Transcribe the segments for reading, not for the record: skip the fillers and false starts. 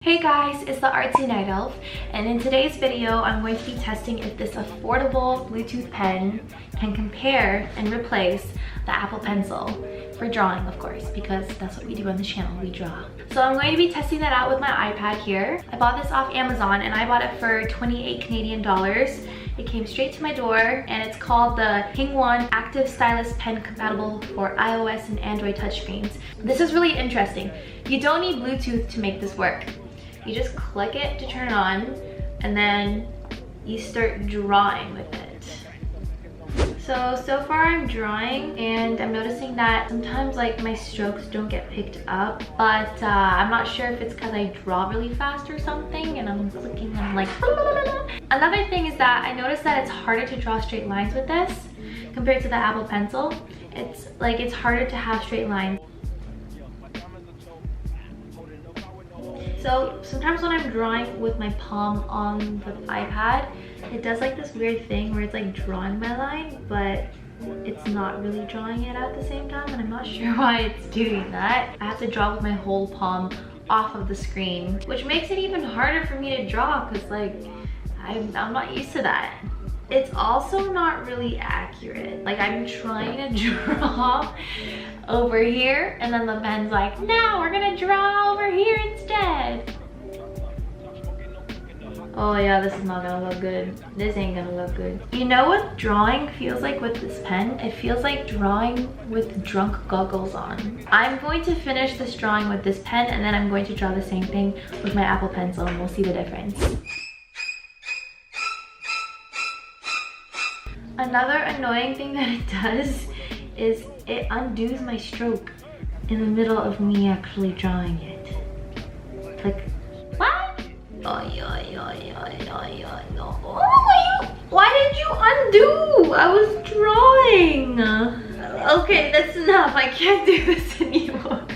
Hey guys, it's the Artsy Night Elf, and in today's video I'm going to be testing if this affordable Bluetooth pen can compare and replace the Apple Pencil for drawing, of course, because that's what we do on the channel, we draw. So I'm going to be testing that out with my iPad here. I bought this off Amazon and I bought it for 28 Canadian dollars. It came straight to my door and it's called the Kingone Active Stylus Pen, compatible for iOS and Android touchscreens. This is really interesting. You don't need Bluetooth to make this work. You just click it to turn it on and then you start drawing with it. So far I'm drawing and I'm noticing that sometimes like my strokes don't get picked up, but I'm not sure if it's because I draw really fast or something and I'm clicking and I'm like Another thing is that I noticed that it's harder to draw straight lines with this compared to the Apple Pencil. It's harder to have straight lines. So sometimes when I'm drawing with my palm on the iPad, it does like this weird thing where it's like drawing my line, but it's not really drawing it at the same time, and I'm not sure why it's doing that. I have to draw with my whole palm off of the screen, which makes it even harder for me to draw because like I'm not used to that. It's also not really accurate. Like I'm trying to draw over here and then the pen's like, no, we're gonna draw over here instead. Oh yeah, this is not gonna look good. This ain't gonna look good. You know what drawing feels like with this pen? It feels like drawing with drunk goggles on. I'm going to finish this drawing with this pen and then I'm going to draw the same thing with my Apple Pencil and we'll see the difference. Another annoying thing that it does is it undoes my stroke in the middle of me actually drawing it. Like, what? Why did you undo? I was drawing. Okay, that's enough. I can't do this anymore.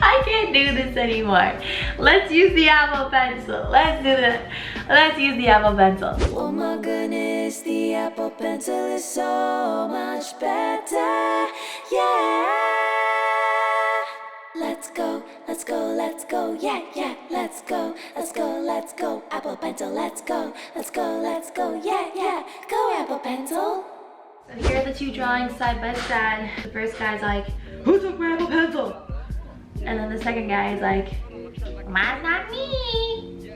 I can't do this anymore. Let's use the Apple Pencil. Let's do that. Let's use the Apple Pencil. Oh my goodness, the Apple Pencil is so much better. Yeah. Let's go, let's go, let's go. Yeah, yeah. Let's go, let's go, let's go. Apple Pencil, let's go, let's go, let's go. Yeah, yeah. Go Apple Pencil. So here are the two drawings side by side. The first guy's like, who took my Apple Pencil? And then the second guy is like, mine's not me.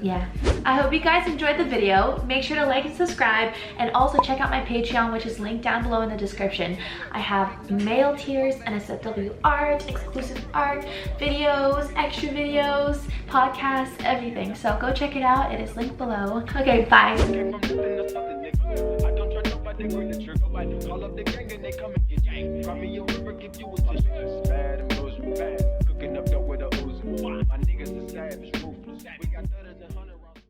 Yeah. I hope you guys enjoyed the video. Make sure to like and subscribe, and also check out my Patreon, which is linked down below in the description. I have male tiers, NSFW art, exclusive art, videos, extra videos, podcasts, everything. So go check it out. It is linked below. Okay, bye. Call up the gang and they come and get gang. Cry me a river, give you a tissue. Bad and bad. Cooking up dope with a Uzi. My niggas are savage.